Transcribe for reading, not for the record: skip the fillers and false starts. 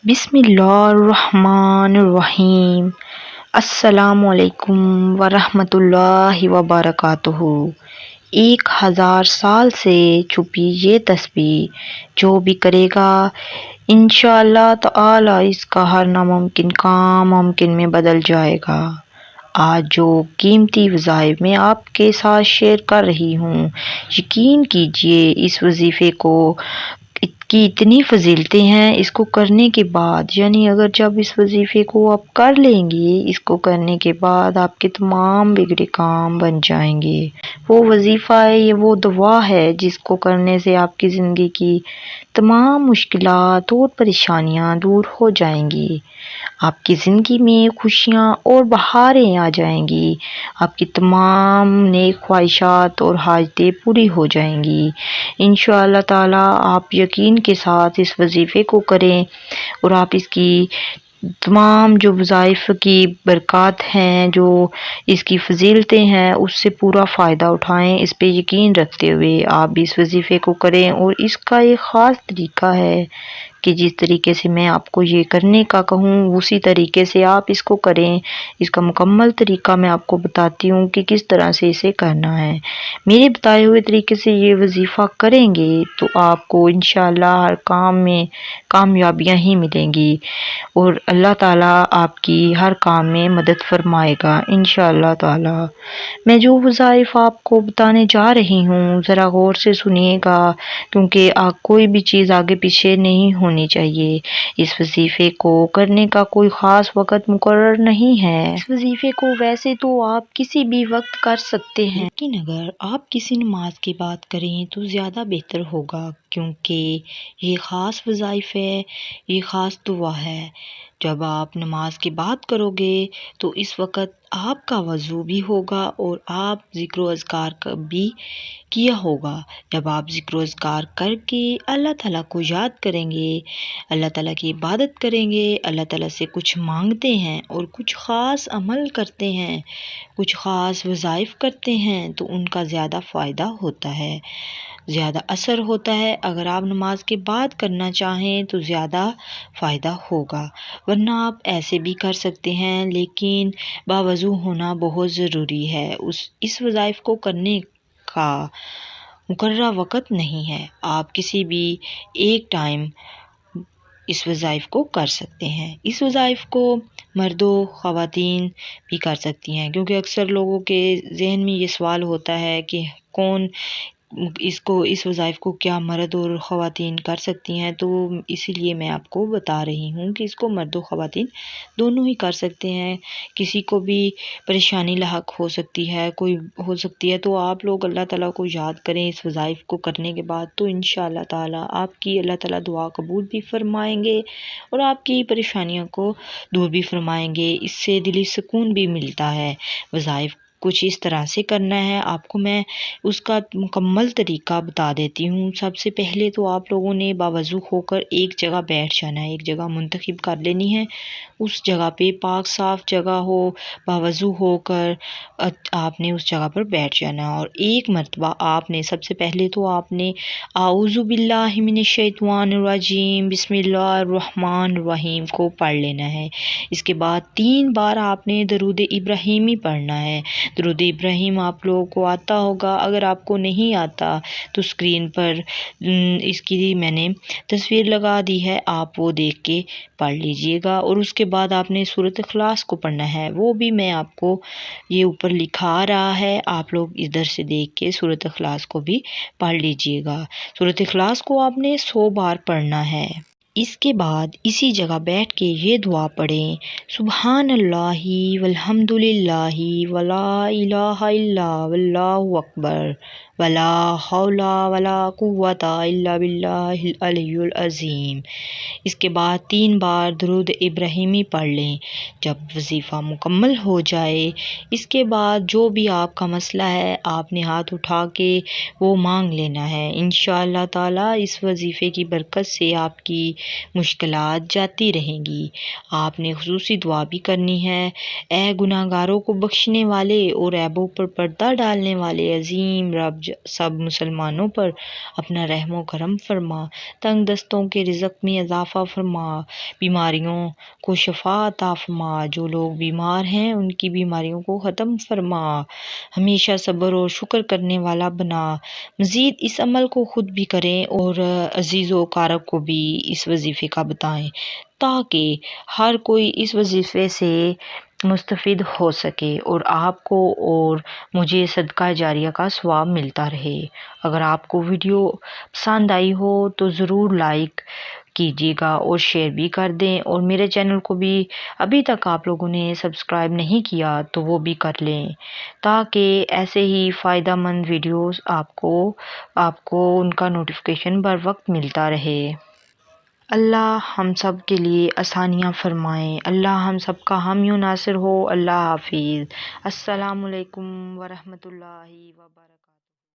بسم اللہ الرحمن الرحیم۔ السلام علیکم ورحمۃ اللہ وبرکاتہ۔ 1000 سال سے چھپی یہ تسبیح جو بھی کرے گا انشاءاللہ تعالی اس کا ہر ناممکن کام ممکن میں بدل جائے گا۔ آج جو قیمتی وظائف میں آپ کے ساتھ شیئر کر رہی ہوں، یقین کیجئے اس وظیفے کی اتنی فضیلتیں ہیں، اس کو کرنے کے بعد یعنی اگر جب اس وظیفے کو آپ کر لیں گے، اس کو کرنے کے بعد آپ کے تمام بگڑے کام بن جائیں گے۔ وہ وظیفہ ہے، یہ وہ دعا ہے جس کو کرنے سے آپ کی زندگی کی تمام مشکلات اور پریشانیاں دور ہو جائیں گی۔ آپ کی زندگی میں خوشیاں اور بہاریں آ جائیں گی، آپ کی تمام نیک خواہشات اور حاجتیں پوری ہو جائیں گی۔ انشاءاللہ تعالی آپ یقین کے ساتھ اس وظیفے کو کریں اور آپ اس کی تمام جو وظائف کی برکات ہیں، جو اس کی فضیلتیں ہیں، اس سے پورا فائدہ اٹھائیں۔ اس پہ یقین رکھتے ہوئے آپ بھی اس وظیفے کو کریں، اور اس کا ایک خاص طریقہ ہے کہ جس طریقے سے میں آپ کو یہ کرنے کا کہوں اسی طریقے سے آپ اس کو کریں۔ اس کا مکمل طریقہ میں آپ کو بتاتی ہوں کہ کس طرح سے اسے کرنا ہے۔ میرے بتائے ہوئے طریقے سے یہ وظیفہ کریں گے تو آپ کو انشاءاللہ ہر کام میں کامیابیاں ہی ملیں گی، اور اللہ تعالیٰ آپ کی ہر کام میں مدد فرمائے گا انشاءاللہ تعالی۔ میں جو وظائف آپ کو بتانے جا رہی ہوں ذرا غور سے سنیے گا، کیونکہ کوئی بھی چیز آگے پیچھے نہیں ہونی چاہیے۔ اس وظیفے کو کرنے کا کوئی خاص وقت مقرر نہیں ہے۔ اس وظیفے کو ویسے تو آپ کسی بھی وقت کر سکتے ہیں، لیکن اگر آپ کسی نماز کے بعد کریں تو زیادہ بہتر ہوگا، کیونکہ یہ خاص وظائف ہے، یہ خاص دعا ہے۔ جب آپ نماز کے بعد کرو گے تو اس وقت آپ کا وضو بھی ہوگا اور آپ ذکر و اذکار بھی کیا ہوگا۔ جب آپ ذکر و اذکار کر کے اللہ تعالیٰ کو یاد کریں گے، اللہ تعالیٰ کی عبادت کریں گے، اللہ تعالیٰ سے کچھ مانگتے ہیں اور کچھ خاص عمل کرتے ہیں، کچھ خاص وظائف کرتے ہیں تو ان کا زیادہ فائدہ ہوتا ہے، زیادہ اثر ہوتا ہے۔ اگر آپ نماز کے بعد کرنا چاہیں تو زیادہ فائدہ ہوگا، ورنہ آپ ایسے بھی کر سکتے ہیں، لیکن باوضو ہونا بہت ضروری ہے۔ اس وظائف کو کرنے کا مقررہ وقت نہیں ہے، آپ کسی بھی ایک ٹائم اس وظائف کو کر سکتے ہیں۔ اس وظائف کو مرد و خواتین بھی کر سکتی ہیں، کیونکہ اکثر لوگوں کے ذہن میں یہ سوال ہوتا ہے کہ کون اس وظائف کو کیا مرد اور خواتین کر سکتی ہیں، تو اسی لیے میں آپ کو بتا رہی ہوں کہ اس کو مرد و خواتین دونوں ہی کر سکتے ہیں۔ کسی کو بھی پریشانی لاحق ہو سکتی ہے، کوئی ہو سکتی ہے، تو آپ لوگ اللہ تعالیٰ کو یاد کریں اس وظائف کو کرنے کے بعد، تو انشاءاللہ تعالیٰ آپ کی اللہ تعالیٰ دعا قبول بھی فرمائیں گے اور آپ کی پریشانیوں کو دور بھی فرمائیں گے۔ اس سے دلی سکون بھی ملتا ہے۔ وظائف کچھ اس طرح سے کرنا ہے، آپ کو میں اس کا مکمل طریقہ بتا دیتی ہوں۔ سب سے پہلے تو آپ لوگوں نے باوضو ہو کر ایک جگہ بیٹھ جانا ہے، ایک جگہ منتخب کر لینی ہے، اس جگہ پہ پاک صاف جگہ ہو، باوضو ہو کر آپ نے اس جگہ پر بیٹھ جانا ہے، اور ایک مرتبہ آپ نے سب سے پہلے تو آپ نے اعوذ باللہ من الشیطان الرجیم بسم اللہ الرحمن الرحیم کو پڑھ لینا ہے۔ اس کے بعد 3 بار آپ نے درود ابراہیمی پڑھنا ہے۔ درود ابراہیم آپ لوگوں کو آتا ہوگا، اگر آپ کو نہیں آتا تو اسکرین پر اس کی میں نے تصویر لگا دی ہے، آپ وہ دیکھ کے پڑھ لیجئے گا، اور اس کے بعد آپ نے سورۃ اخلاص کو پڑھنا ہے، وہ بھی میں آپ کو یہ اوپر لکھا آ رہا ہے، آپ لوگ ادھر سے دیکھ کے سورۃ اخلاص کو بھی پڑھ لیجئے گا۔ سورۃ اخلاص کو آپ نے 100 بار پڑھنا ہے۔ اس کے بعد اسی جگہ بیٹھ کے یہ دعا پڑھیں، سبحان اللہ والحمد للہ ولا الہ الا واللہ اکبر ولا حول ولا قوۃ الا باللہ العلی العظیم۔ اس کے بعد 3 بار درود ابراہیمی پڑھ لیں۔ جب وظیفہ مکمل ہو جائے، اس کے بعد جو بھی آپ کا مسئلہ ہے آپ نے ہاتھ اٹھا کے وہ مانگ لینا ہے۔ انشاءاللہ تعالی اس وظیفے کی برکت سے آپ کی مشکلات جاتی رہیں گی۔ آپ نے خصوصی دعا بھی کرنی ہے، اے گناہگاروں کو بخشنے والے اور عیبوں پر پردہ ڈالنے والے عظیم رب سب مسلمانوں پر اپنا رحم و کرم فرما، تنگ دستوں کے رزق میں اضافہ فرما، بیماریوں کو شفا عطا فرما، جو لوگ بیمار ہیں ان کی بیماریوں کو ختم فرما، ہمیشہ صبر اور شکر کرنے والا بنا۔ مزید اس عمل کو خود بھی کریں اور عزیز و اقارب کو بھی اس وظیفے کا بتائیں تاکہ ہر کوئی اس وظیفے سے مستفید ہو سکے اور آپ کو اور مجھے صدقہ جاریہ کا ثواب ملتا رہے۔ اگر آپ کو ویڈیو پسند آئی ہو تو ضرور لائک کیجیے گا اور شیئر بھی کر دیں، اور میرے چینل کو بھی ابھی تک آپ لوگوں نے سبسکرائب نہیں کیا تو وہ بھی کر لیں تاکہ ایسے ہی فائدہ مند ویڈیوز آپ کو ان کا نوٹیفیکیشن بر وقت ملتا رہے۔ اللہ ہم سب کے لیے آسانیاں فرمائیں، اللہ ہم سب کا حامی و ناصر ہو۔ اللہ حافظ۔ السلام علیکم ورحمۃ اللہ وبرکاتہ۔